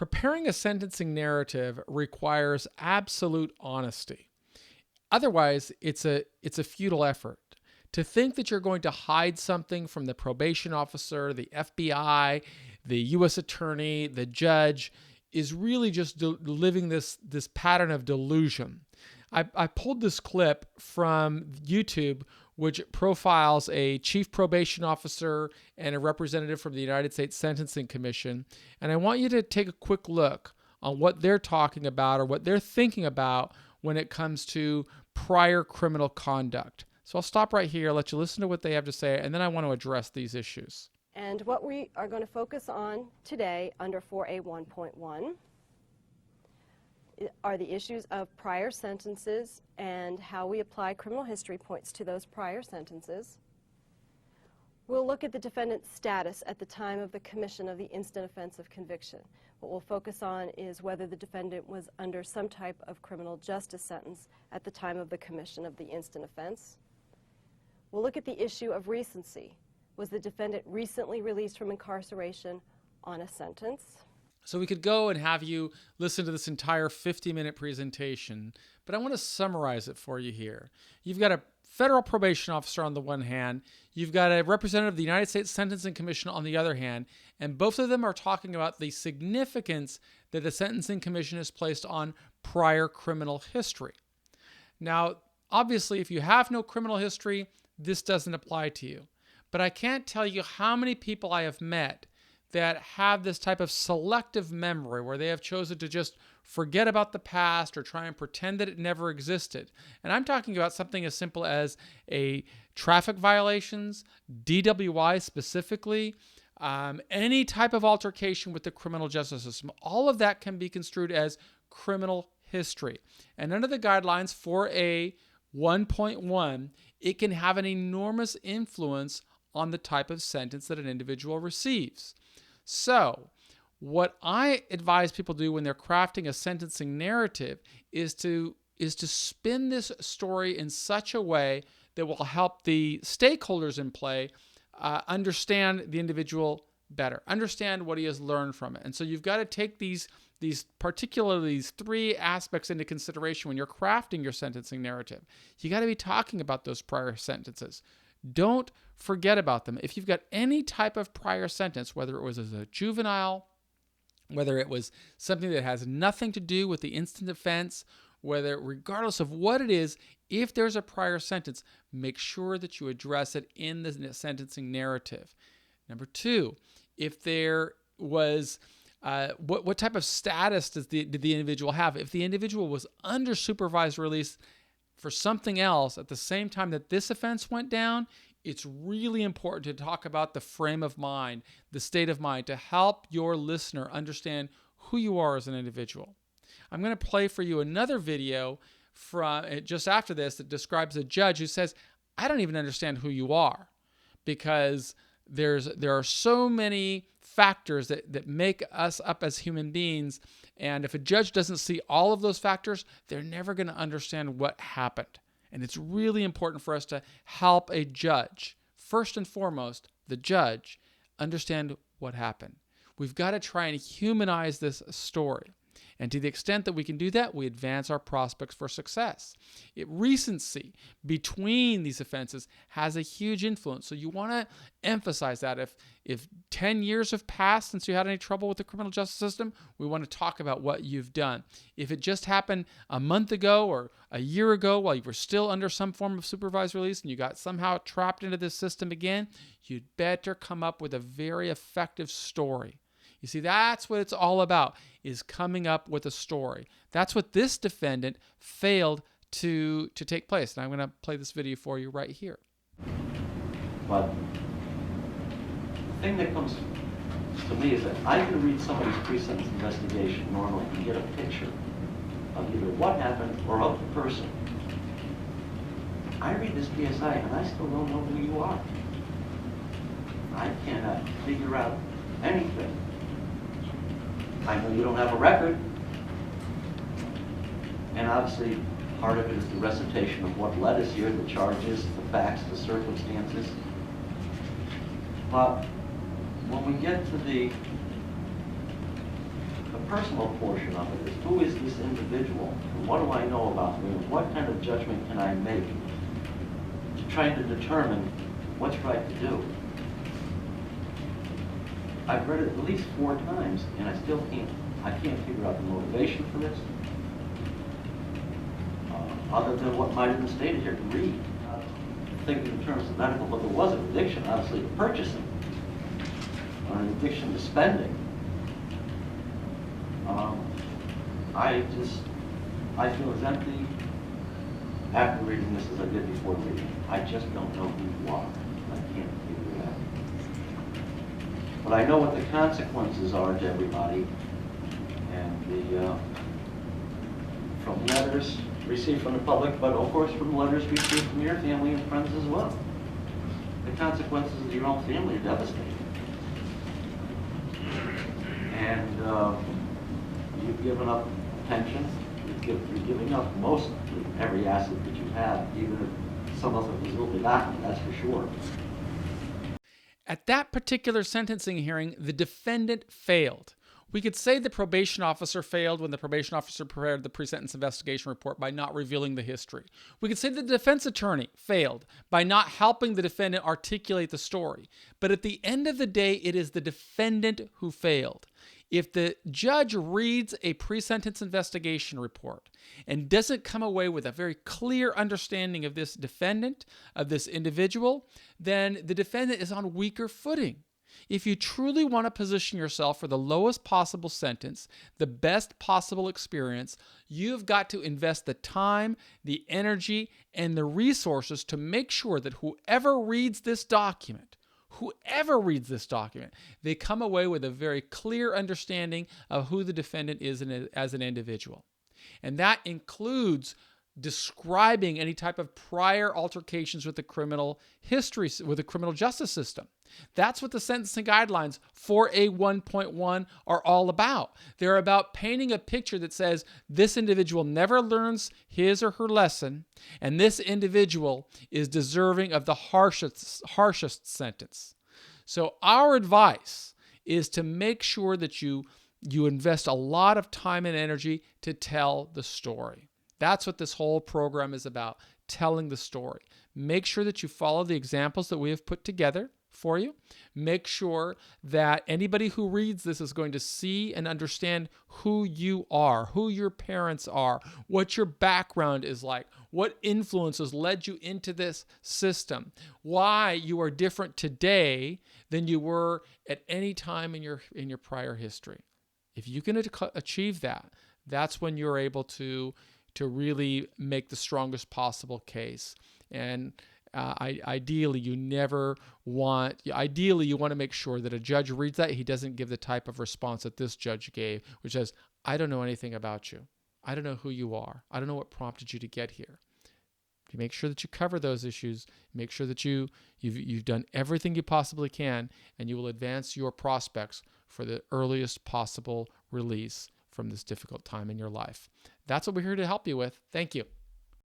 Preparing a sentencing narrative requires absolute honesty. Otherwise, it's a futile effort. To think that you're going to hide something from the probation officer, the FBI, the U.S. attorney, the judge, is really just living this pattern of delusion. I pulled this clip from YouTube, which profiles a chief probation officer and a representative from the United States Sentencing Commission. And I want you to take a quick look on what they're talking about or what they're thinking about when it comes to prior criminal conduct. So I'll stop right here, let you listen to what they have to say, and then I want to address these issues. And what we are going to focus on today under 4A1.1 are the issues of prior sentences and how we apply criminal history points to those prior sentences. We'll look at the defendant's status at the time of the commission of the instant offense of conviction. What we'll focus on is whether the defendant was under some type of criminal justice sentence at the time of the commission of the instant offense. We'll look at the issue of recency. Was the defendant recently released from incarceration on a sentence? So we could go and have you listen to this entire 50-minute presentation, but I want to summarize it for you here. You've got a federal probation officer on the one hand, you've got a representative of the United States Sentencing Commission on the other hand, and both of them are talking about the significance that the Sentencing Commission has placed on prior criminal history. Now, obviously, if you have no criminal history, this doesn't apply to you. But I can't tell you how many people I have met that have this type of selective memory where they have chosen to just forget about the past or try and pretend that it never existed. And I'm talking about something as simple as a traffic violations, DWI specifically, any type of altercation with the criminal justice system. All of that can be construed as criminal history. And under the guidelines for a 1.1, it can have an enormous influence on the type of sentence that an individual receives. So, what I advise people do when they're crafting a sentencing narrative is to spin this story in such a way that will help the stakeholders in play understand the individual better, understand what he has learned from it. And so you've got to take these three aspects into consideration when you're crafting your sentencing narrative. You got to be talking about those prior sentences. Don't forget about them. If you've got any type of prior sentence, whether it was as a juvenile, whether it was something that has nothing to do with the instant offense, regardless of what it is, if there's a prior sentence, make sure that you address it in the sentencing narrative. Number two, if there was what type of status did the individual have? If the individual was under supervised release for something else at the same time that this offense went down, it's really important to talk about the frame of mind, the state of mind, to help your listener understand who you are as an individual. I'm going to play for you another video from just after this that describes a judge who says, I don't even understand who you are, because there are so many factors that make us up as human beings, and if a judge doesn't see all of those factors, they're never going to understand what happened. And it's really important for us to help a judge, first and foremost, the judge, understand what happened. We've got to try and humanize this story. And to the extent that we can do that, we advance our prospects for success. Recency between these offenses has a huge influence. So you want to emphasize that. If 10 years have passed since you had any trouble with the criminal justice system, we want to talk about what you've done. If it just happened a month ago or a year ago while you were still under some form of supervised release and you got somehow trapped into this system again, you'd better come up with a very effective story. You see, that's what it's all about, is coming up with a story. That's what this defendant failed to take place. And I'm going to play this video for you right here. But the thing that comes to me is that I can read somebody's pre-sentence investigation normally and get a picture of either what happened or of the person. I read this PSI and I still don't know who you are. I cannot figure out anything. I know you don't have a record, and obviously part of it is the recitation of what led us here, the charges, the facts, the circumstances. But when we get to the personal portion of it is, who is this individual? And what do I know about him? And what kind of judgment can I make to try to determine what's right to do? I've read it at least 4 times, and I still can't figure out the motivation for this, other than what might have been stated here, to read. Thinking in terms of medical, but there was an addiction, obviously, to purchasing, or an addiction to spending. I feel as empty after reading this as I did before reading it. I just don't know who you are. I can't figure it out. But I know what the consequences are to everybody, and from letters received from the public, but of course from letters received from your family and friends as well. The consequences of your own family are devastating. And you've given up pension, you're giving up most every asset that you have, even if some of it was ill-gotten, that's for sure. At that particular sentencing hearing, the defendant failed. We could say the probation officer failed when the probation officer prepared the pre-sentence investigation report by not revealing the history. We could say the defense attorney failed by not helping the defendant articulate the story. But at the end of the day, it is the defendant who failed. If the judge reads a pre-sentence investigation report and doesn't come away with a very clear understanding of this defendant, of this individual, then the defendant is on weaker footing. If you truly want to position yourself for the lowest possible sentence, the best possible experience, you've got to invest the time, the energy, and the resources to make sure that whoever reads this document, they come away with a very clear understanding of who the defendant is as an individual. And that includes describing any type of prior altercations with the criminal history, with the criminal justice system. That's what the sentencing guidelines for A1.1 are all about. They're about painting a picture that says this individual never learns his or her lesson, and this individual is deserving of the harshest sentence. So our advice is to make sure that you invest a lot of time and energy to tell the story. That's what this whole program is about, telling the story. Make sure that you follow the examples that we have put together for you. Make sure that anybody who reads this is going to see and understand who you are, who your parents are, what your background is like, what influences led you into this system, why you are different today than you were at any time in your prior history. If you can achieve that, that's when you're able to really make the strongest possible case. And ideally, you want to make sure that a judge reads that, he doesn't give the type of response that this judge gave, which says, I don't know anything about you. I don't know who you are. I don't know what prompted you to get here. You make sure that you cover those issues. Make sure that you've done everything you possibly can, and you will advance your prospects for the earliest possible release from this difficult time in your life. That's what we're here to help you with. Thank you.